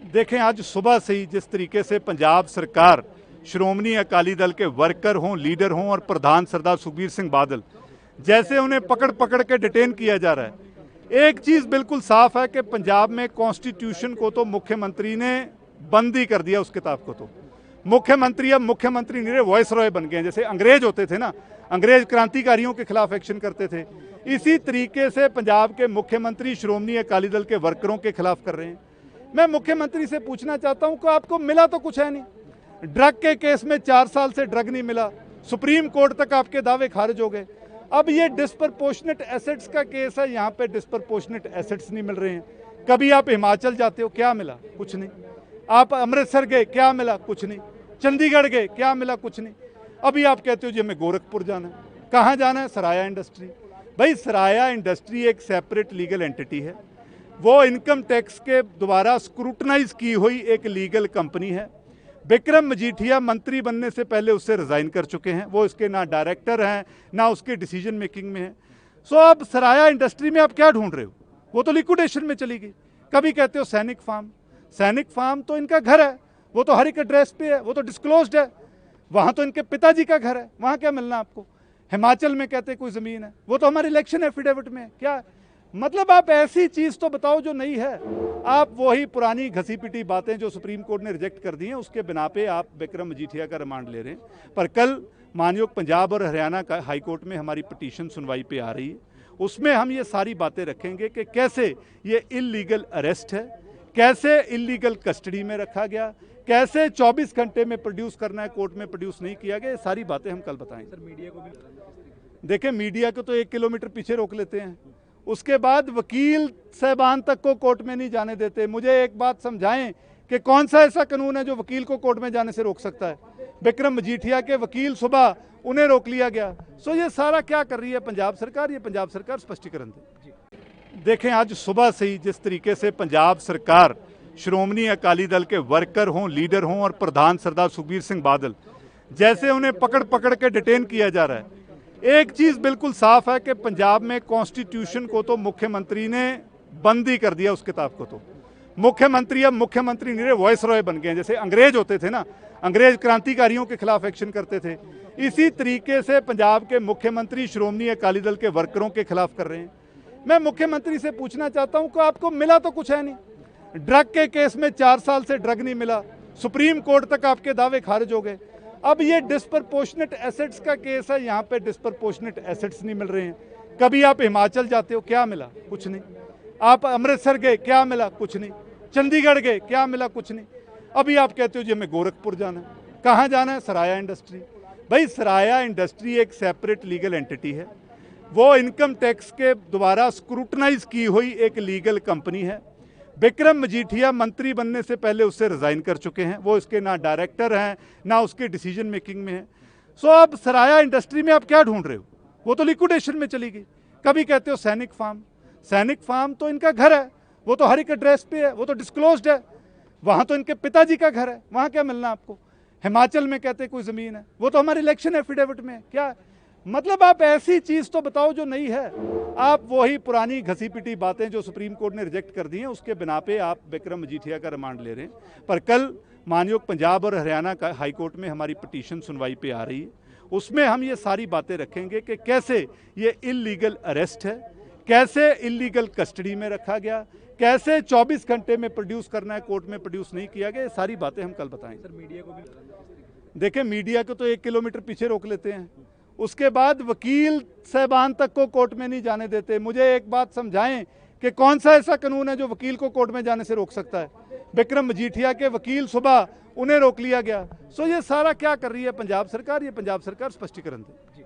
देखें, आज सुबह से ही जिस तरीके से पंजाब सरकार, श्रोमणी अकाली दल के वर्कर हों, लीडर हों और प्रधान सरदार सुखबीर सिंह बादल, जैसे उन्हें पकड़ पकड़ के डिटेन किया जा रहा है। एक चीज़ बिल्कुल साफ है कि पंजाब में कॉन्स्टिट्यूशन को तो मुख्यमंत्री ने बंद ही कर दिया। उस किताब को तो मुख्यमंत्री अब मुख्यमंत्री नहीं रहे, वॉइस रॉय बन गए। जैसे अंग्रेज होते थे ना, अंग्रेज क्रांतिकारियों के खिलाफ एक्शन करते थे, इसी तरीके से पंजाब के मुख्यमंत्री श्रोमणी अकाली दल के वर्करों के खिलाफ कर रहे हैं। मैं मुख्यमंत्री से पूछना चाहता हूं कि आपको मिला तो कुछ है नहीं। ड्रग के केस में 4 साल से ड्रग नहीं मिला, सुप्रीम कोर्ट तक आपके दावे खारिज हो गए। अब ये डिस्प्रपोर्शनेट एसेट्स का केस है, यहाँ पे डिस्प्रपोर्शनेट एसेट्स नहीं मिल रहे हैं। कभी आप हिमाचल जाते हो, क्या मिला? कुछ नहीं। आप अमृतसर गए, क्या मिला? कुछ नहीं। चंडीगढ़ गए, क्या मिला? कुछ नहीं। अभी आप कहते हो जी हमें गोरखपुर जाना है। कहाँ जाना है? सराया इंडस्ट्री। भाई, सराया इंडस्ट्री एक सेपरेट लीगल एंटिटी है, वो इनकम टैक्स के द्वारा स्क्रूटनाइज की हुई एक लीगल कंपनी है। विक्रम मजीठिया मंत्री बनने से पहले उससे रिजाइन कर चुके हैं, वो इसके ना डायरेक्टर हैं ना उसके डिसीजन मेकिंग में है। सो अब सराया इंडस्ट्री में आप क्या ढूंढ रहे हो? वो तो लिक्विडेशन में चली गई। कभी कहते हो सैनिक फार्म, सैनिक फार्म तो इनका घर है, वो तो हर एक एड्रेस पे है, वो तो डिस्क्लोज्ड है। वहाँ तो इनके पिताजी का घर है, वहाँ क्या मिलना आपको? हिमाचल में कहते कोई ज़मीन है, वो तो हमारे इलेक्शन एफिडेविट में है। क्या मतलब? आप ऐसी चीज़ तो बताओ जो नहीं है। आप वही पुरानी घसी पिटी बातें जो सुप्रीम कोर्ट ने रिजेक्ट कर दी हैं, उसके बिना पे आप विक्रम मजीठिया का रिमांड ले रहे हैं। पर कल मानयोग पंजाब और हरियाणा का हाई कोर्ट में हमारी पिटीशन सुनवाई पे आ रही है, उसमें हम ये सारी बातें रखेंगे कि कैसे ये इल्लीगल अरेस्ट है, कैसे इल्लीगल कस्टडी में रखा गया, कैसे 24 घंटे में प्रोड्यूस करना है, कोर्ट में प्रोड्यूस नहीं किया गया। ये सारी बातें हम कल बताएंगे। सर, मीडिया को भी देखें, मीडिया को तो 1 किलोमीटर पीछे रोक लेते हैं, उसके बाद वकील साहबान तक को कोर्ट में नहीं जाने देते। मुझे एक बात समझाएं कि कौन सा ऐसा कानून है जो वकील को कोर्ट में जाने से रोक सकता है? विक्रम मजीठिया के वकील सुबह, उन्हें रोक लिया गया। सो ये सारा क्या कर रही है पंजाब सरकार? ये पंजाब सरकार स्पष्टीकरण दे। देखें, आज सुबह से ही जिस तरीके से पंजाब सरकार, श्रोमणी अकाली दल के वर्कर हों, लीडर हों और प्रधान सरदार सुखबीर सिंह बादल, जैसे उन्हें पकड़ पकड़ के डिटेन किया जा रहा है। एक चीज़ बिल्कुल साफ है कि पंजाब में कॉन्स्टिट्यूशन को तो मुख्यमंत्री ने बंद ही कर दिया। उस किताब को तो मुख्यमंत्री अब मुख्यमंत्री नहीं रहे, वॉइस रॉय बन गए। जैसे अंग्रेज होते थे ना, अंग्रेज क्रांतिकारियों के खिलाफ एक्शन करते थे, इसी तरीके से पंजाब के मुख्यमंत्री श्रोमणी अकाली दल के वर्करों के खिलाफ कर रहे हैं। मैं मुख्यमंत्री से पूछना चाहता हूँ कि आपको मिला तो कुछ है नहीं। ड्रग के केस में 4 साल से ड्रग नहीं मिला, सुप्रीम कोर्ट तक आपके दावे खारिज हो गए। अब ये डिस्प्रपोर्शनेट एसेट्स का केस है, यहाँ पे डिस्प्रपोर्शनेट एसेट्स नहीं मिल रहे हैं। कभी आप हिमाचल जाते हो, क्या मिला? कुछ नहीं। आप अमृतसर गए, क्या मिला? कुछ नहीं। चंडीगढ़ गए, क्या मिला? कुछ नहीं। अभी आप कहते हो जी हमें गोरखपुर जाना है। कहाँ जाना है? सराया इंडस्ट्री। भाई, सराया इंडस्ट्री एक सेपरेट लीगल एंटिटी है, वो इनकम टैक्स के द्वारा स्क्रूटनाइज की हुई एक लीगल कंपनी है। विक्रम मजीठिया मंत्री बनने से पहले उससे रिजाइन कर चुके हैं, वो इसके ना डायरेक्टर हैं ना उसके डिसीजन मेकिंग में है। सो अब सराया इंडस्ट्री में आप क्या ढूंढ रहे हो? वो तो लिक्विडेशन में चली गई। कभी कहते हो सैनिक फार्म, सैनिक फार्म तो इनका घर है, वो तो हर एक एड्रेस पे है, वो तो डिस्क्लोज्ड है। वहाँ तो इनके पिताजी का घर है, वहाँ क्या मिलना आपको? हिमाचल में कहते कोई ज़मीन है, वो तो हमारे इलेक्शन एफिडेविट में है। क्या मतलब? आप ऐसी चीज़ तो बताओ जो नहीं है। आप वही पुरानी घसी पिटी बातें जो सुप्रीम कोर्ट ने रिजेक्ट कर दी हैं, उसके बिना पे आप विक्रम मजीठिया का रिमांड ले रहे हैं। पर कल मानयोग पंजाब और हरियाणा का हाई कोर्ट में हमारी पिटीशन सुनवाई पे आ रही है, उसमें हम ये सारी बातें रखेंगे कि कैसे ये इल्लीगल अरेस्ट है, कैसे इल्लीगल कस्टडी में रखा गया, कैसे 24 घंटे में प्रोड्यूस करना है, कोर्ट में प्रोड्यूस नहीं किया गया। ये सारी बातें हम कल बताएंगे। सर, मीडिया को भी देखें, मीडिया को तो 1 किलोमीटर पीछे रोक लेते हैं, उसके बाद वकील साहबान तक को कोर्ट में नहीं जाने देते। मुझे एक बात समझाएं कि कौन सा ऐसा कानून है जो वकील को कोर्ट में जाने से रोक सकता है? विक्रम मजीठिया के वकील सुबह, उन्हें रोक लिया गया। सो ये सारा क्या कर रही है पंजाब सरकार? ये पंजाब सरकार स्पष्टीकरण दे।